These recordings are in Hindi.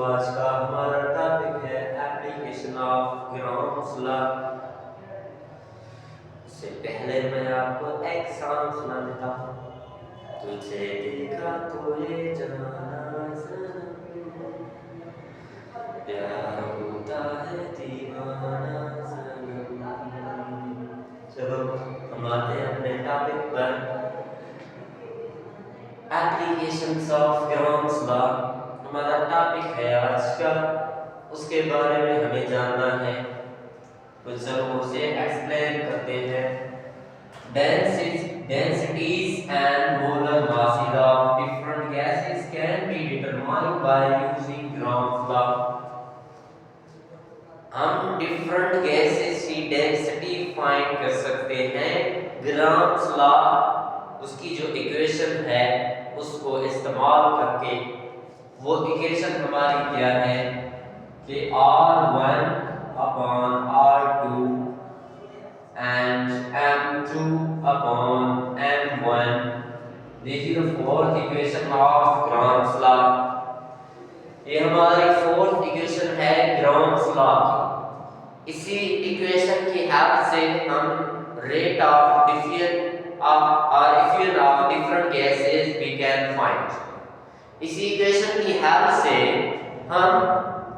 आज का हमारा टॉपिक है एप्लीकेशन ऑफ ग्राम्स लॉ। इससे पहले मैं आपको एक सॉन्ग सुना देता हूँ। तुझे देखा तो ये जाना सनम, प्यार होता है दीवाना सनम। चलो हम आते हैं अपने टॉपिक पर, एप्लीकेशंस ऑफ ग्राम्स लॉ हमारा टॉपिक है आज का। उसके बारे में हमें जानना है, तो चलो उसे एक्सप्लेन करते हैं। Densities and molar masses of different gases can be determined by using Grom's law. हम डिफरेंट गैसेस की डेंसिटी फाइंड कर सकते हैं ग्राम्स लॉ, उसकी जो इक्वेशन है उसको इस्तेमाल करके। वो इक्वेशन हमारी क्या है कि R1 upon R2 and M2 upon M1. This is the fourth equation of Grom's law. ये हमारी फोर्थ इक्वेशन है ग्राम्स लॉ की। इसी इक्वेशन की हेल्प से हम rate of diffusion of different gases we can find. इसी इक्वेशन की हेल्प से हम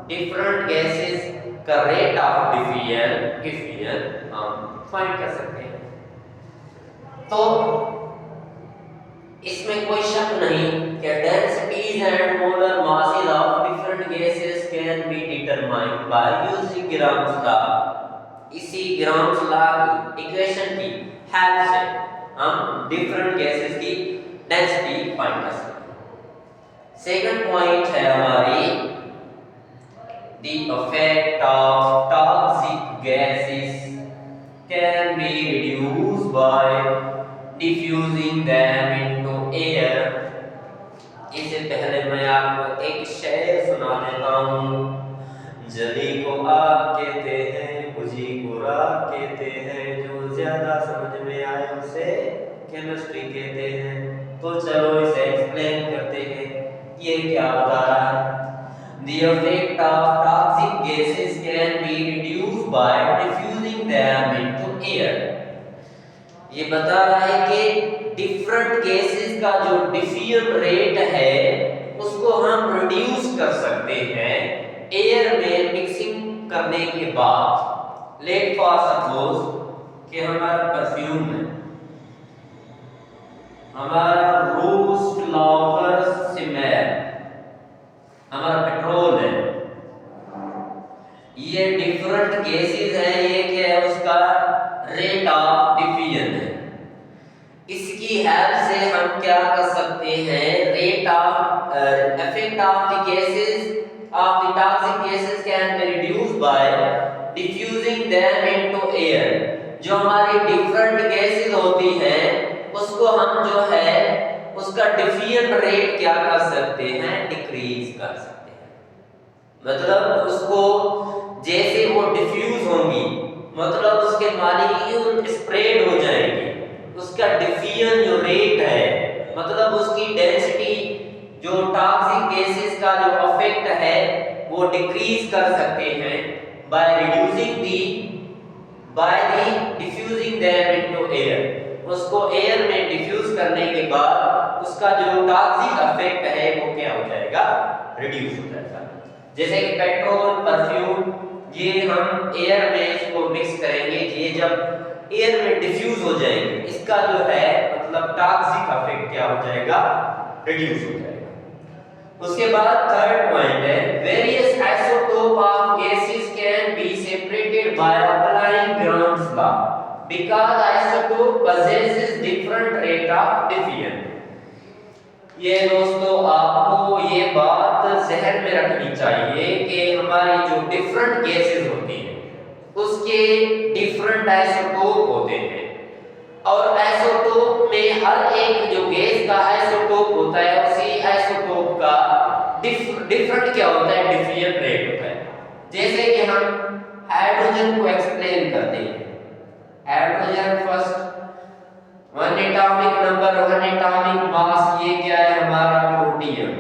डिफरेंट गैसेस का रेट ऑफ डिफिजन हम फाइंड कर सकते हैं। तो इसमें कोई शक नहीं कि densities and molar masses of different gases can be determined by using Grom's law. इसी Grom's law की इक्वेशन की हेल्प से हम डिफरेंट गैसेस की डेंसिटी फाइंड कर सकते हैं। सेकंड पॉइंट है हमारी the effect of toxic gases can be reduced by diffusing them into air. इससे पहले मैं आपको एक शेर सुना देता हूँ। जली को आग कहते हैं, बुझी को राख कहते हैं, जो ज्यादा समझ में आए उसे केमिस्ट्री कहते हैं। तो चलो इसे एक्सप्लेन करते हैं ये क्या बता रहा है। The effect of toxic gases can be reduced by diffusing them into air. ये बता रहा है कि डिफरेंट गैसेस का जो डिफ्यूजन रेट है उसको हम रिड्यूस कर सकते हैं एयर में मिक्सिंग करने के बाद। लेट फॉर सपोज कि हमारा परफ्यूम है, हमारा रोज फ्लावर स्मेल, हमारा पेट्रोल है, ये डिफरेंट गैसेस हैं। ये क्या है, उसका रेट ऑफ डिफ्यूजन है। इसकी हेल्प से हम क्या कर सकते हैं, rate of effect of the gases of the toxic gases can be reduced by diffusing them into air. जो हमारी डिफरेंट गैसेस होती हैं उसको हम जो है उसका डिफ्यूजन रेट क्या कर सकते हैं, डिक्रीज कर सकते हैं। मतलब उसको जैसे वो डिफ्यूज होंगी, मतलब उसके मॉलिक्यूल स्प्रेड हो जाएंगे, उसका डिफ्यूजन जो रेट है, मतलब उसकी डेंसिटी जो टॉक्सिक गैसेस का जो इफेक्ट है वो डिक्रीज कर सकते हैं by diffusing them into air. उसको एयर में डिफ्यूज करने के बाद उसका जो टॉक्सिक इफेक्ट है वो क्या हो जाएगा, रिड्यूस हो जाएगा। जैसे कि पेट्रोल, परफ्यूम, ये हम एयर में इसको मिक्स करेंगे, ये जब एयर में डिफ्यूज हो जाएंगे, इसका जो है मतलब टॉक्सिक इफेक्ट क्या हो जाएगा, रिड्यूस हो जाएगा। उसके बाद थर्ड पॉइंट है various isotope of gases can be separated by applying grams law because isotope possesses different rate of diffusion। ये दोस्तों आपको ये बात जहन में रखनी चाहिए कि हमारी जो डिफरेंट गैसेस होती हैं उसके डिफरेंट आइसोटोप होते हैं, और आइसोटोप में हर एक जो गैस का आइसोटोप होता है उसी आइसोटोप का डिफरेंट क्या होता है, डिफ्यूजन रेट होता है। जैसे कि हम हाइड्रोजन को एक्सप्लेन करते हैं, hydrogen first 1 atomic number, 1 atomic mass, ये क्या है हमारा प्रोटियम।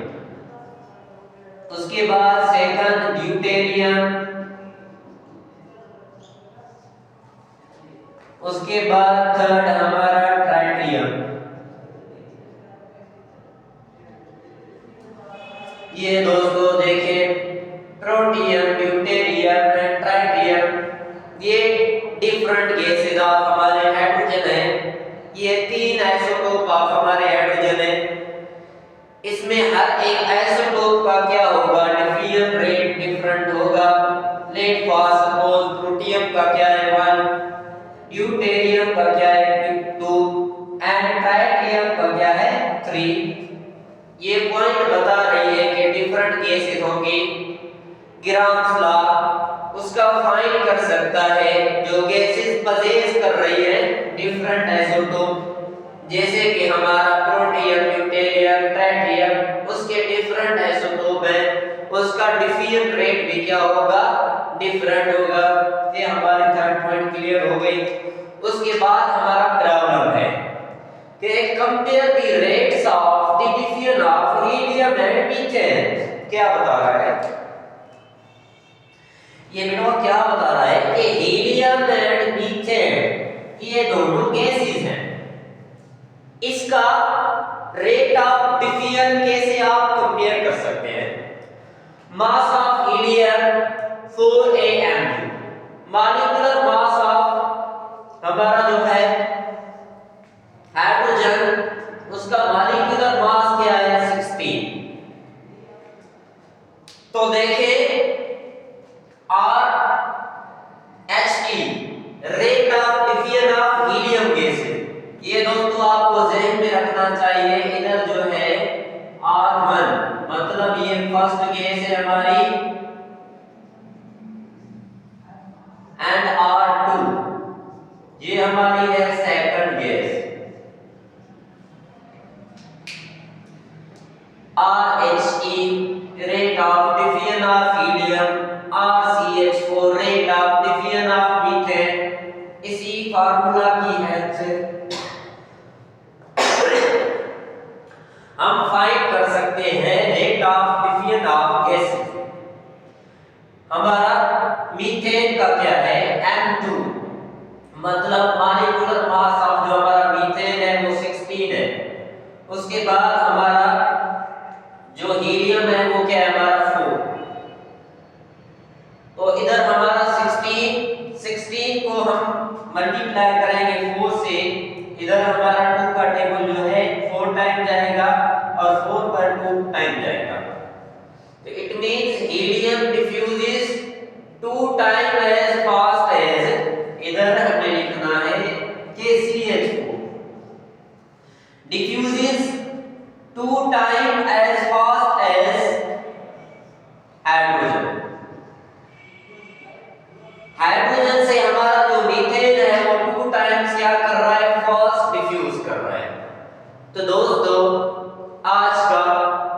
उसके बाद सेकंड ड्यूटेरियम, उसके बाद थर्ड हमारा ट्राइटियम। ये दोस्तों देखें प्रोटियम, ड्यूटेरियम एंड ट्राइटियम, ये डिफरेंट गैसेस ऑफ हमारे हाइड्रोजन है। ये तीन आइसोटोप ऑफ हमारे हाइड्रोजन है। इसमें हर एक आइसोटोप का क्या होगा, डिफ्यूजन रेट डिफरेंट होगा। लेट फॉर सपोज प्रोटियम का क्या है 1, ड्यूटेरियम का क्या है 2 एंड ट्राइटियम का क्या है 3। ये पॉइंट बता रही है कि डिफरेंट गैसेस होंगी। ग्राम्स लॉ उसका फाइंड कर सकता है जो गैसेस पजेस कर रही है डिफरेंट आइसोटोप, जैसे कि हमारा प्रोटियम, ड्यूटेरियम, ट्राइटियम, उसके डिफरेंट आइसोटोप है, उसका डिफ्यूजन रेट भी क्या होगा, डिफरेंट होगा। ये हमारी थर्ड पॉइंट क्लियर हो गई। उसके बाद हमारा प्रॉब्लम है कि compare the rates of the diffusion of helium and methane. क्या बता रहा है ये बेटा, क्या बता रहा है कि हीलियम एंड मीथेन ये दोनों गैसेस हैं, इसका रेट ऑफ डिफ्यूजन कैसे आप कंपेयर कर सकते हैं। Mass of helium 4 AMU, molecular mass of हमारा जो है हाइड्रोजन, उसका मॉलिक्यूलर मास क्या है 16। तो देखिए RHE rate of diffusion of helium gas, ये दोस्तों आपको ध्यान में रखना चाहिए। इधर जो है R1 मतलब ये फर्स्ट गैस है हमारी, एंड R2 ये हमारी है second gas. RHE rate of diffusion of helium, RCH4 rate of diffusion of methane. इसी फार्मूला की हेल्प से हम फाइंड कर सकते हैं rate of diffusion of gases. हमारा मीथेन का क्या है M2 मतलब मॉलिक्यूलर मास ऑफ जो हमारा मीथेन है वो 16 है। उसके बाद हमारा जो हीलियम है वो क्या है हमारा 4। तो इधर हमारा 16 को हम मल्टीप्लाई करेंगे 4 से, इधर हमारा 2 का टेबल जो है 4 टाइम जाएगा और 4 पर 2 टाइम जाएगा। तो it means helium diffuses 2 time as fast as, इधर हमें लिखना है कि CH4 diffuses 2 time as fast as hydrogen. Hydrogen से हमारा जो मीथेन है वो 2 टाइम्स क्या कर रहा है, फास्ट डिफ्यूज कर रहा है। तो दोस्तों आज का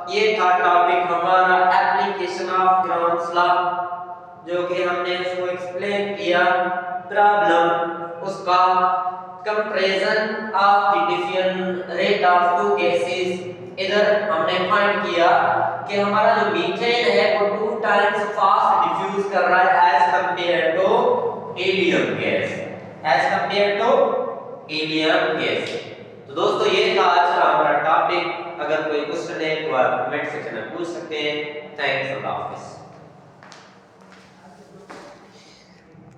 ये था टॉपिक हमारा एप्लीकेशन ऑफ ग्राम्स लॉ, जो कि हमने उसको एक्सप्लेन किया। प्रॉब्लम उसका comparison of the diffusion rate of 2 gases. इधर हमने फाइंड किया कि हमारा जो मीथेन है वो 2 टाइम्स फास्ट डिफ्यूज कर रहा है as compare to helium gas, as compare to helium gas. तो दोस्तों ये था आज का हमारा टॉपिक। अगर कोई क्वेश्चन है तो आप कमेंट सेक्शन में पूछ सकते हैं। थैंक्स, अल्लाह हाफिज़।